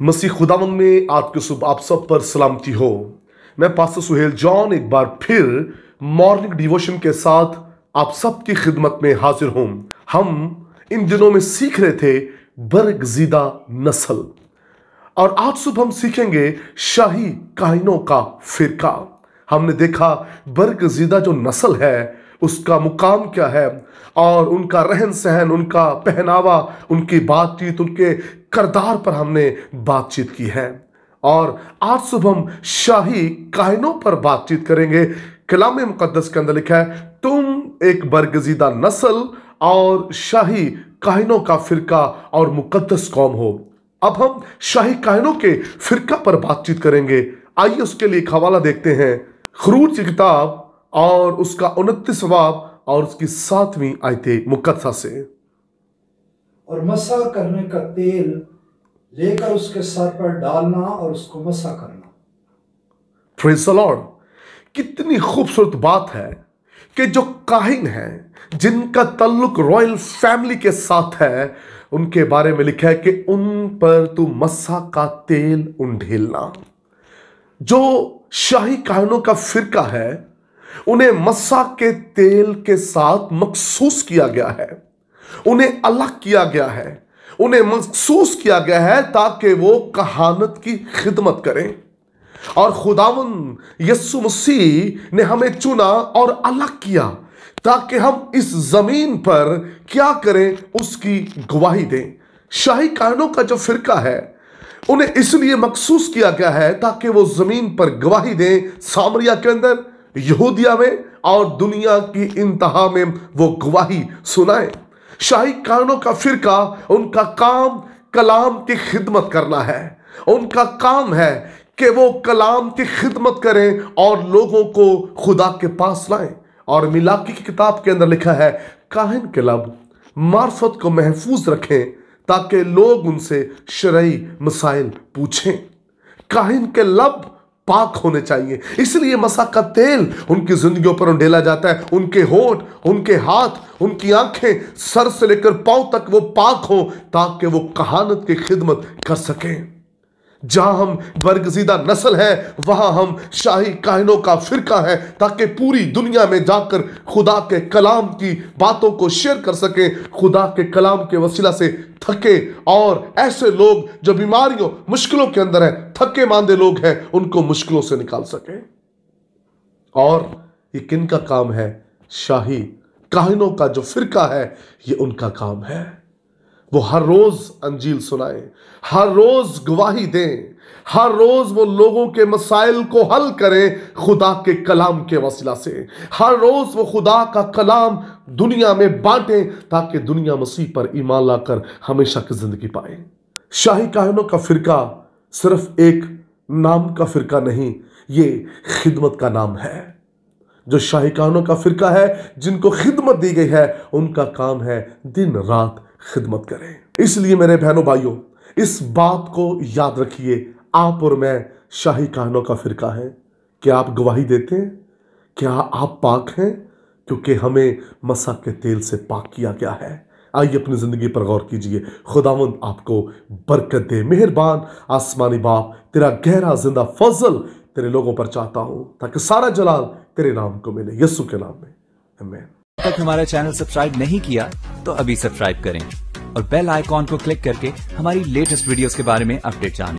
मसीह खुदावंद में आज की सुबह आप सब पर सलामती हो। मैं पास्टर सुहेल जॉन एक बार फिर मॉर्निंग डिवोशन के साथ आप सबकी खिदमत में हाजिर हूं। हम इन दिनों में सीख रहे थे बरगजीदा नस्ल, और आज सुबह हम सीखेंगे शाही काहिनों का फिरका। हमने देखा बरगजीदा जो नस्ल है उसका मुकाम क्या है, और उनका रहन सहन, उनका पहनावा, उनकी बातचीत, उनके किरदार पर हमने बातचीत की है। और आज सुबह हम शाही काहिनों पर बातचीत करेंगे। कलाम मुकद्दस के अंदर लिखा है, तुम एक बरगजीदा नस्ल और शाही काहिनों का फिरका और मुकद्दस कौम हो। अब हम शाही काहिनों के फिरका पर बातचीत करेंगे। आइए उसके लिए एक हवाला देखते हैं, खरूज की किताब और उसका 29वां बाब और उसकी 7वीं आयत मुकद्दसा से। और मसा करने का तेल लेकर उसके सर पर डालना और उसको मसा करना। Praise the Lord. कितनी खूबसूरत बात है कि जो काहिन हैं, जिनका ताल्लुक रॉयल फैमिली के साथ है, उनके बारे में लिखा है कि उन पर तू मसा का तेल उंडेलना। जो शाही काहिनों का फिरका है, उन्हें मसा के तेल के साथ मखसूस किया गया है, उन्हें अलग किया गया है, उन्हें मखसूस किया गया है ताकि वो कहानत की खिदमत करें। और खुदावंद यीशु मसीह ने हमें चुना और अलग किया ताकि हम इस जमीन पर क्या करें, उसकी गवाही दें। शाही काहिनों का जो फिरका है, उन्हें इसलिए मखसूस किया गया है ताकि वो जमीन पर गवाही दें, सामरिया के अंदर, यहूदिया में और दुनिया की इंतहा में वो गवाही सुनाए। शाही काहिनों का फिरका, उनका काम कलाम की खिदमत करना है। उनका काम है कि वो कलाम की खिदमत करें और लोगों को खुदा के पास लाएं। और मिलाकी की किताब के अंदर लिखा है, काहिन के लब मार्फत को महफूज रखें ताकि लोग उनसे शरई मसाइल पूछें। काहिन के लब पाक होने चाहिए, इसलिए मसा का तेल उनकी जिंदगियों पर उंडेला जाता है। उनके होंठ, उनके हाथ, उनकी आंखें, सर से लेकर पांव तक वो पाक हो ताकि वो कहानत की खिदमत कर सकें। जहां हम बरगजीदा नस्ल है, वहां हम शाही काहिनों का फिरका है ताकि पूरी दुनिया में जाकर खुदा के कलाम की बातों को शेयर कर सके, खुदा के कलाम के वसीला से थके और ऐसे लोग जो बीमारियों, मुश्किलों के अंदर है, थके मांदे लोग हैं, उनको मुश्किलों से निकाल सके। और ये किन का काम है? शाही काहिनों का जो फिरका है, ये उनका काम है। वो हर रोज अंजील सुनाए, हर रोज गवाही दें, हर रोज वो लोगों के मसाइल को हल करें खुदा के कलाम के वसीला से। हर रोज वो खुदा का कलाम दुनिया में बांटें ताकि दुनिया मसीह पर ईमान लाकर हमेशा की जिंदगी पाए। शाही काहिनों का फिरका सिर्फ एक नाम का फिरका नहीं, ये खिदमत का नाम है। जो शाही काहिनों का फिरका है, जिनको खिदमत दी गई है, उनका काम है दिन रात खिदमत करें। इसलिए मेरे बहनों भाइयों, इस बात को याद रखिए, आप और मैं शाही काहिनों का फिरका है। क्या आप गवाही देते हैं? क्या आप पाक हैं? क्योंकि हमें मसा के तेल से पाक किया गया है। आइए अपनी जिंदगी पर गौर कीजिए। खुदावंद आपको बरकत दे। मेहरबान आसमानी बाप, तेरा गहरा जिंदा फजल तेरे लोगों पर चाहता हूं ताकि सारा जलाल तेरे नाम को मिले, यीशु के नाम में, आमीन। तक हमारा चैनल सब्सक्राइब नहीं किया तो अभी सब्सक्राइब करें और बेल आइकॉन को क्लिक करके हमारी लेटेस्ट वीडियोस के बारे में अपडेट जानें।